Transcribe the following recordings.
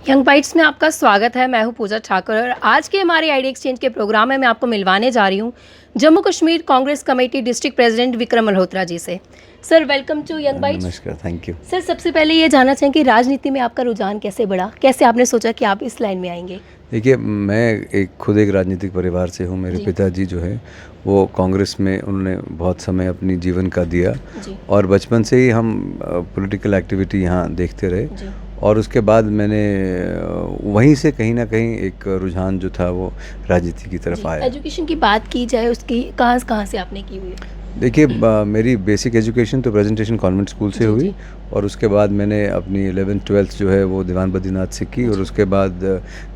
Young bytes में आपका स्वागत है। मैं हूं पूजा ठाकुर और आज के हमारे आइडिया एक्सचेंज के प्रोग्राम में मैं आपको मिलवाने जा रही हूं Jammu Kashmir Congress committee district president Vikram Malhotra ji से। Sir, welcome to young bites. नमस्कार, थैंक यू। सर, सबसे पहले ये जानना चाहें कि राजनीति में आपका रुझान कैसे बढ़ा, कैसे आपने सोचा कि आप इस लाइन में आएंगे? देखिए, मैं खुद एक राजनीतिक परिवार से हूँ। मेरे पिताजी जो है वो कांग्रेस में उन्होंने बहुत समय अपनी जीवन का दिया और बचपन से ही हम पॉलिटिकल एक्टिविटी यहाँ देखते रहे और उसके बाद मैंने वहीं से कहीं ना कहीं एक रुझान जो था वो राजनीति की तरफ आया। एजुकेशन की बात की जाए, उसकी कहाँ से आपने की हुई है? देखिए, मेरी बेसिक एजुकेशन तो प्रेजेंटेशन कॉन्वेंट स्कूल से हुई और उसके बाद मैंने अपनी 11th 12th जो है वो दीवान बद्रीनाथ से की और उसके बाद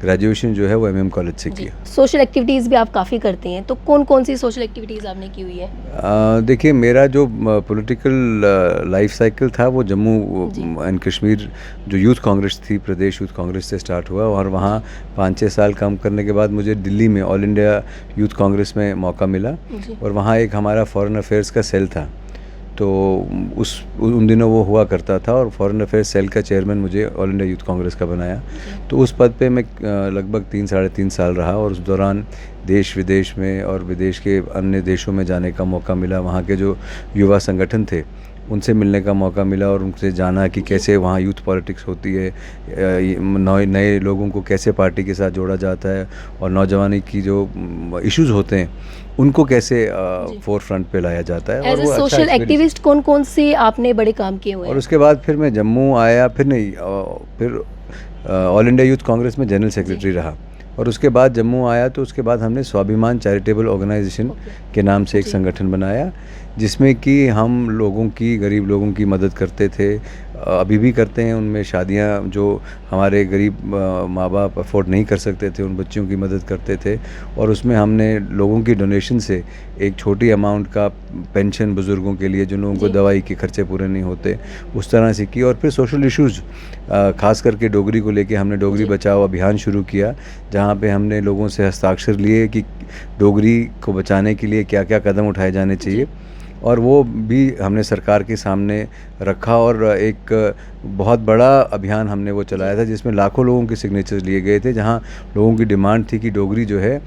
ग्रेजुएशन जो है वो MM कॉलेज से किया। सोशल एक्टिविटीज़ भी आप काफ़ी करते हैं, तो कौन कौन सी सोशल एक्टिविटीज़ आपने की हुई है? देखिए, मेरा जो पॉलिटिकल लाइफ साइकिल था वो जम्मू एंड कश्मीर जो यूथ कांग्रेस थी, प्रदेश यूथ कांग्रेस से स्टार्ट हुआ और वहाँ 5-6 साल काम करने के बाद मुझे दिल्ली में ऑल इंडिया यूथ कांग्रेस में मौका मिला और वहाँ एक हमारा फॉरेन अफेयर्स का सेल था। तो उन दिनों वो हुआ करता था और फॉरेन अफेयर्स सेल का चेयरमैन मुझे ऑल इंडिया यूथ कांग्रेस का बनाया। तो उस पद पे मैं लगभग 3-3.5 साल रहा और उस दौरान देश विदेश में और विदेश के अन्य देशों में जाने का मौका मिला। वहाँ के जो युवा संगठन थे उनसे मिलने का मौका मिला और उनसे जाना कि कैसे वहाँ यूथ पॉलिटिक्स होती है, नए लोगों को कैसे पार्टी के साथ जोड़ा जाता है और नौजवानी की जो इश्यूज़ होते हैं उनको कैसे फोर फ्रंट पे लाया जाता है। एज ए सोशल एक्टिविस्ट कौन से आपने बड़े काम किए हुए हैं? और उसके बाद फिर मैं जम्मू आया, फिर ऑल इंडिया यूथ कांग्रेस में जनरल सेक्रेटरी रहा और उसके बाद जम्मू आया तो उसके बाद हमने स्वाभिमान चैरिटेबल ऑर्गेनाइजेशन के नाम से एक संगठन बनाया जिसमें कि हम लोगों की, गरीब लोगों की मदद करते थे, अभी भी करते हैं। उनमें शादियां जो हमारे गरीब माँ बाप अफोर्ड नहीं कर सकते थे उन बच्चियों की मदद करते थे और उसमें हमने लोगों की डोनेशन से एक छोटी अमाउंट का पेंशन बुज़ुर्गों के लिए जिन लोगों को दवाई के खर्चे पूरे नहीं होते उस तरह से की। और फिर सोशल इश्यूज़ ख़ास करके डोगरी को लेके हमने डोगरी बचाओ अभियान शुरू किया जहाँ पे हमने लोगों से हस्ताक्षर लिए कि डोगरी को बचाने के लिए क्या क्या कदम उठाए जाने चाहिए और वो भी हमने सरकार के सामने रखा और एक बहुत बड़ा अभियान हमने वो चलाया था जिसमें लाखों लोगों के सिग्नेचर्स लिए गए थे, जहाँ लोगों की डिमांड थी कि डोगरी जो है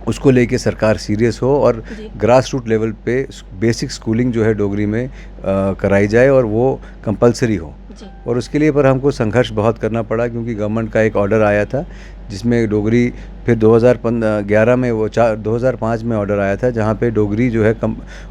उसको लेके सरकार सीरियस हो और ग्रास रूट लेवल पे बेसिक स्कूलिंग जो है डोगरी में कराई जाए और वो कंपलसरी हो। और उसके लिए पर हमको संघर्ष बहुत करना पड़ा क्योंकि गवर्नमेंट का एक ऑर्डर आया था जिसमें डोगरी, फिर 2011 में 2005 में ऑर्डर आया था जहाँ पे डोगरी जो है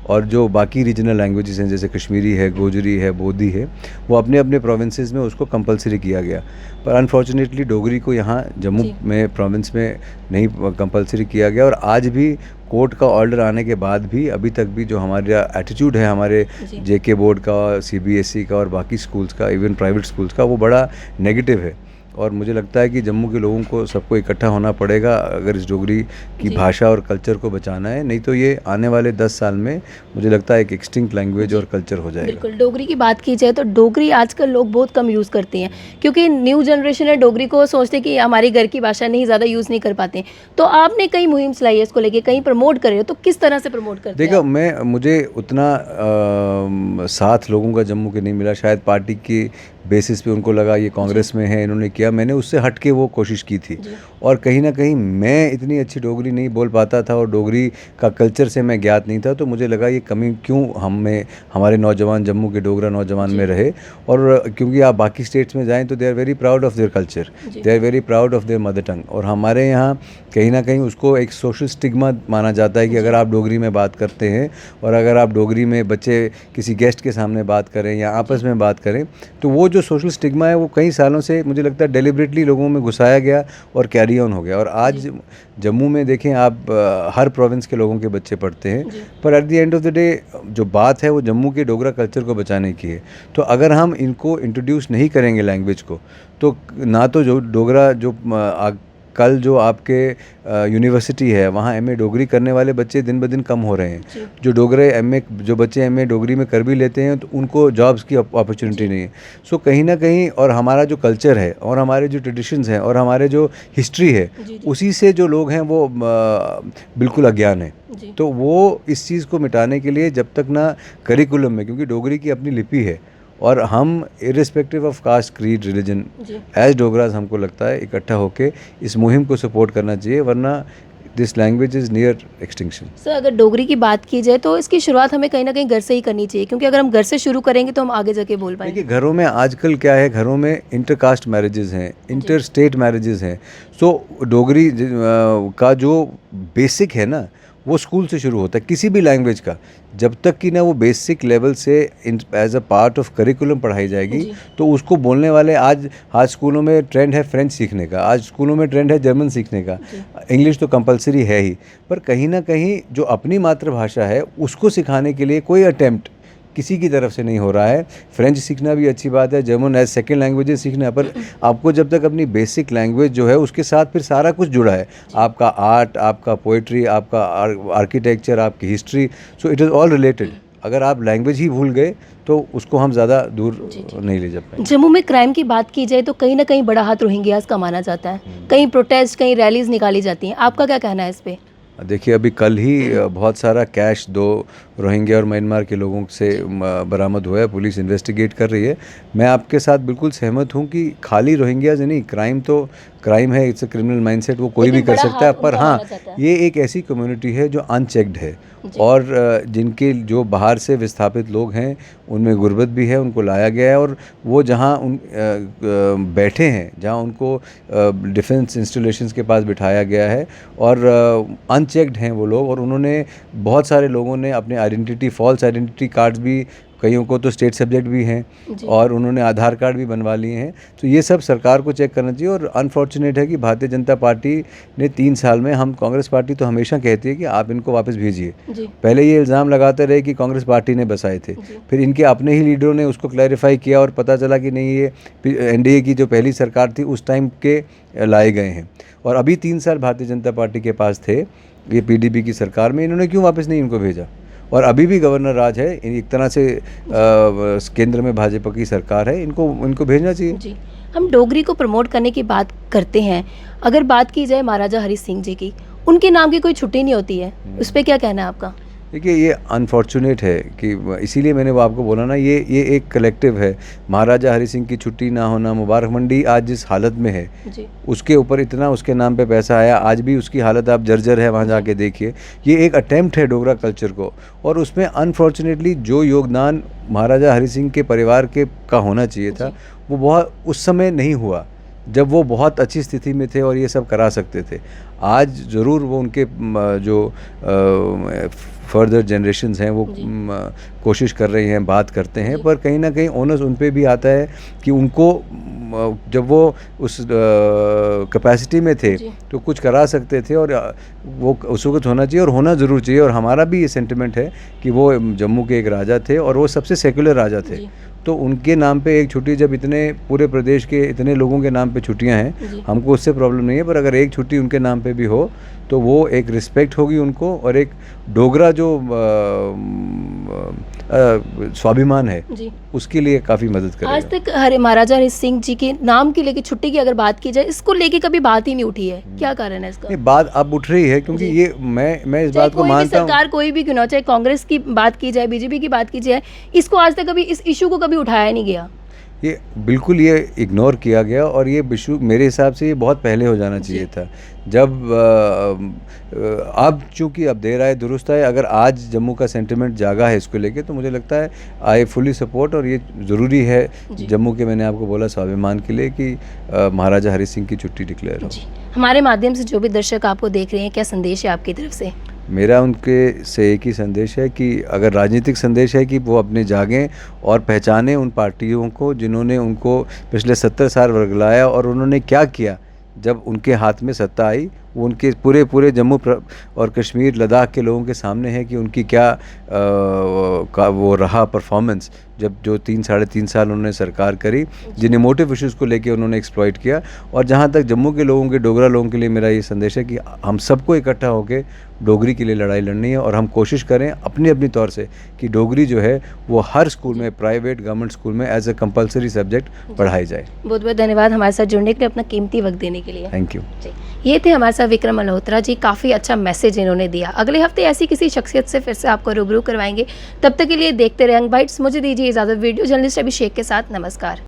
और जो बाकी रीजनल लैंग्वेजेस हैं जैसे कश्मीरी है, गोजरी है, बोधी है, वो अपने अपने प्रोविंसेस में उसको कंपलसरी किया गया। पर अनफॉर्चुनेटली डोगरी को यहाँ जम्मू में प्रोविंस में नहीं कंपलसरी किया गया और आज भी कोर्ट का ऑर्डर आने के बाद भी अभी तक भी जो हमारा एटीट्यूड है हमारे JK बोर्ड का, CBSE का और बाकी स्कूल्स का, इवन प्राइवेट स्कूल्स का, वो बड़ा नेगेटिव है। और मुझे लगता है कि जम्मू के लोगों को सबको इकट्ठा होना पड़ेगा अगर इस डोगरी की भाषा और कल्चर को बचाना है, नहीं तो ये आने वाले 10 साल में मुझे लगता है एक एक्सटिंक्ट लैंग्वेज और कल्चर हो जाएगा। बिल्कुल। डोगरी की बात की जाए तो डोगरी आजकल लोग बहुत कम यूज़ करते हैं क्योंकि न्यू जनरेशन है डोगरी को सोचते कि हमारी घर की भाषा नहीं, ज़्यादा यूज़ नहीं कर पाते। तो आपने कई मुहिम चलाई है इसको लेके, कहीं प्रमोट कर रहे हो, तो किस तरह से प्रमोट करते हैं? देखो, मुझे उतना साथ लोगों का जम्मू के नहीं मिला, शायद पार्टी की बेसिस पे उनको लगा ये कांग्रेस में है, इन्होंने किया। मैंने उससे हट के वो कोशिश की थी और कहीं ना कहीं मैं इतनी अच्छी डोगरी नहीं बोल पाता था और डोगरी का कल्चर से मैं ज्ञात नहीं था, तो मुझे लगा ये कमी क्यों हमारे नौजवान, जम्मू के डोगरा नौजवान में रहे। और क्योंकि आप बाकी स्टेट्स में जाएं तो they are very proud of their culture, they are very proud of their mother tongue, और हमारे यहाँ कहीं ना कहीं उसको एक सोशल स्टिग्मा माना जाता है कि अगर आप डोगरी में बात करते हैं और अगर आप डोगरी में बच्चे किसी गेस्ट के सामने बात करें या आपस में बात करें तो वो जो सोशल स्टिग्मा है वो कई सालों से मुझे लगता है डेलिबरेटली लोगों में घुसाया गया और कैरी ऑन हो गया। और आज जम्मू में देखें आप, हर प्रोविंस के लोगों के बच्चे पढ़ते हैं, पर at the end of the day जो बात है वो जम्मू के डोगरा कल्चर को बचाने की है। तो अगर हम इनको इंट्रोड्यूस नहीं करेंगे लैंग्वेज को, तो ना तो जो डोगरा जो कल जो आपके यूनिवर्सिटी है वहाँ MA डोगरी करने वाले बच्चे दिन ब दिन कम हो रहे हैं। जो बच्चे MA डोगरी में कर भी लेते हैं तो उनको जॉब्स की अपॉर्चुनिटी नहीं है। सो कहीं ना कहीं, और हमारा जो कल्चर है और हमारे जो ट्रेडिशंस हैं और हमारे जो हिस्ट्री है उसी से जो लोग हैं वो बिल्कुल अज्ञान है। तो वो इस चीज़ को मिटाने के लिए जब तक ना करिकुलम में, क्योंकि डोगरी की अपनी लिपि है और हम irrespective of caste creed religion as Dogras हमको लगता है इकट्ठा होकर इस मुहिम को सपोर्ट करना चाहिए, वरना this language is near extinction. Sir अगर डोगरी की बात की जाए तो इसकी शुरुआत हमें कहीं ना कहीं घर से ही करनी चाहिए, क्योंकि अगर हम घर से शुरू करेंगे तो हम आगे जाके बोल पाएंगे। देखिए घरों में आजकल क्या है, घरों में इंटरकास्ट मैरिजेस हैं, इंटर स्टेट मैरिजेस हैं। सो डोगरी का जो बेसिक है ना वो स्कूल से शुरू होता है किसी भी लैंग्वेज का। जब तक कि ना वो बेसिक लेवल से as a part of curriculum पढ़ाई जाएगी तो उसको बोलने वाले आज स्कूलों में ट्रेंड है फ्रेंच सीखने का, आज स्कूलों में ट्रेंड है जर्मन सीखने का, इंग्लिश तो कंपलसरी है ही, पर कहीं ना कहीं जो अपनी मातृभाषा है उसको सिखाने के लिए कोई अटेम्प्ट किसी की तरफ से नहीं हो रहा है। फ्रेंच सीखना भी अच्छी बात है, जर्मन एज सेकेंड लैंग्वेजेस सीखना, पर आपको जब तक अपनी बेसिक लैंग्वेज जो है उसके साथ फिर सारा कुछ जुड़ा है, आपका आर्ट, आपका पोइट्री, आपका आर्किटेक्चर, आपकी history, so it is all related. अगर आप लैंग्वेज ही भूल गए तो उसको हम ज़्यादा दूर नहीं ले जा पाएंगे। जम्मू में क्राइम की बात की जाए तो कहीं ना कहीं बड़ा हाथ रोहिंग्यास का माना जाता है, कहीं प्रोटेस्ट, कहीं रैलीज निकाली जाती हैं, आपका क्या कहना है इस पे? देखिए अभी कल ही बहुत सारा कैश 2 रोहिंग्या और म्यांमार के लोगों से बरामद हुआ है, पुलिस इन्वेस्टिगेट कर रही है। मैं आपके साथ बिल्कुल सहमत हूँ कि खाली रोहिंग्याज नहीं, क्राइम तो क्राइम है, इट्स अ क्रिमिनल माइंडसेट, वो कोई भी कर सकता है, पर हाँ ये एक ऐसी कम्युनिटी है जो अनचेक्ड है और जिनके जो बाहर से विस्थापित लोग हैं उनमें गुर्बत भी है, उनको लाया गया है और वो जहाँ बैठे हैं, जहाँ उनको डिफेंस इंस्टॉलेशंस के पास बिठाया गया है और अनचेक्ड हैं वो लोग, और उन्होंने बहुत सारे लोगों ने अपने आइडेंटिटी, फॉल्स आइडेंटिटी कार्ड्स भी, कईयों को तो स्टेट सब्जेक्ट भी हैं और उन्होंने आधार कार्ड भी बनवा लिए हैं। तो ये सब सरकार को चेक करना चाहिए। और अनफॉर्चुनेट है कि भारतीय जनता पार्टी ने 3 साल में, हम कांग्रेस पार्टी तो हमेशा कहती है कि आप इनको वापस भेजिए, पहले ये इल्ज़ाम लगाते रहे कि कांग्रेस पार्टी ने बसाए थे, फिर इनके अपने ही लीडरों ने उसको क्लैरिफाई किया और पता चला कि नहीं ये एनडीए की जो पहली सरकार थी उस टाइम के लाए गए हैं। और अभी 3 साल भारतीय जनता पार्टी के पास थे ये पीडीपी की सरकार में, इन्होंने क्यों वापस नहीं इनको भेजा? और अभी भी गवर्नर राज है, एक तरह से केंद्र में भाजपा की सरकार है, इनको भेजना चाहिए। जी, हम डोगरी को प्रमोट करने की बात करते हैं, अगर बात की जाए महाराजा हरि सिंह जी की, उनके नाम की कोई छुट्टी नहीं होती है, उस पर क्या कहना है आपका? देखिए ये अनफॉर्चुनेट है कि इसीलिए मैंने वो आपको बोला ना, ये एक कलेक्टिव है। महाराजा हरि सिंह की छुट्टी ना होना, मुबारक मंडी आज जिस हालत में है उसके ऊपर इतना उसके नाम पे पैसा आया, आज भी उसकी हालत आप जर्जर है, वहाँ जाके देखिए। ये एक अटेम्प्ट है डोगरा कल्चर को, और उसमें अनफॉर्चुनेटली जो योगदान महाराजा हरि सिंह के परिवार के का होना चाहिए था वो बहुत उस समय नहीं हुआ जब वो बहुत अच्छी स्थिति में थे और ये सब करा सकते थे। आज ज़रूर वो उनके जो फर्दर जनरेशंस हैं वो कोशिश कर रही हैं, बात करते हैं, पर कहीं ना कहीं ओनस उन पे भी आता है कि उनको जब वो उस कैपेसिटी में थे तो कुछ करा सकते थे, और वो उस वक्त होना चाहिए और होना ज़रूर चाहिए। और हमारा भी ये सेंटिमेंट है कि वो जम्मू के एक राजा थे और वो सबसे सेकुलर राजा थे, तो उनके नाम पे एक छुट्टी, जब इतने पूरे प्रदेश के इतने लोगों के नाम पे छुट्टियां हैं, हमको उससे प्रॉब्लम नहीं है, पर अगर एक छुट्टी उनके नाम पे भी हो तो वो एक रिस्पेक्ट होगी उनको, और एक डोगरा जो स्वाभिमान है उसके लिए काफ़ी मदद करेगा। आज तक महाराजा हरि सिंह जी के नाम की लेके छुट्टी की अगर बात की जाए, इसको लेके कभी बात ही नहीं उठी है, क्या कारण है इसका? बात अब उठ रही है क्योंकि ये मैं इस बात को मानता हूँ, सरकार कोई भी क्यों ना, चाहे कांग्रेस की बात की जाए, बीजेपी की बात की जाए, इसको आज तक कभी इस इशू को कभी उठाया नहीं गया। ये बिल्कुल ये इग्नोर किया गया, और ये इशू मेरे हिसाब से ये बहुत पहले हो जाना चाहिए था। जब अब चूँकि अब देर आए दुरुस्त आए, अगर आज जम्मू का सेंटिमेंट जागा है इसको लेके, तो मुझे लगता है आई फुली सपोर्ट, और ये ज़रूरी है जम्मू के, मैंने आपको बोला, स्वाभिमान के लिए कि महाराजा हरि सिंह की छुट्टी डिक्लेयर हो। हमारे माध्यम से जो भी दर्शक आपको देख रहे हैं, क्या संदेश है आपकी तरफ से? मेरा उनके से एक ही संदेश है कि अगर राजनीतिक संदेश है कि वो अपने जागें और पहचानें उन पार्टियों को जिन्होंने उनको पिछले 70 साल वर्गलाया, और उन्होंने क्या किया जब उनके हाथ में सत्ता आई। वो उनके पूरे जम्मू और कश्मीर, लद्दाख के लोगों के सामने है कि उनकी क्या वो रहा परफॉर्मेंस, जब जो 3-3.5 साल उन्होंने सरकार करी, जिन इमोटिव इश्यूज़ को लेके उन्होंने एक्सप्लॉइट किया। और जहाँ तक जम्मू के लोगों के, डोगरा लोगों के लिए मेरा ये संदेश है कि हम सबको इकट्ठा होकर डोगरी के लिए लड़ाई लड़नी है, और हम कोशिश करें अपनी अपनी तौर से कि डोगरी जो है वो हर स्कूल में, प्राइवेट गवर्नमेंट स्कूल में एज ए कंपलसरी सब्जेक्ट पढ़ाई जाए। बहुत बहुत धन्यवाद हमारे साथ जुड़ने के लिए, अपना कीमती वक्त देने के लिए। Thank you. ये थे हमारे साथ विक्रम मल्होत्रा जी, काफ़ी अच्छा मैसेज इन्होंने दिया। अगले हफ्ते ऐसी किसी शख्सियत से फिर से आपको रूबरू करवाएंगे। तब तक के लिए देखते रहें यंग बाइट्स। मुझे दीजिए इजाज़त। वीडियो जर्नलिस्ट अभिषेक के साथ, नमस्कार।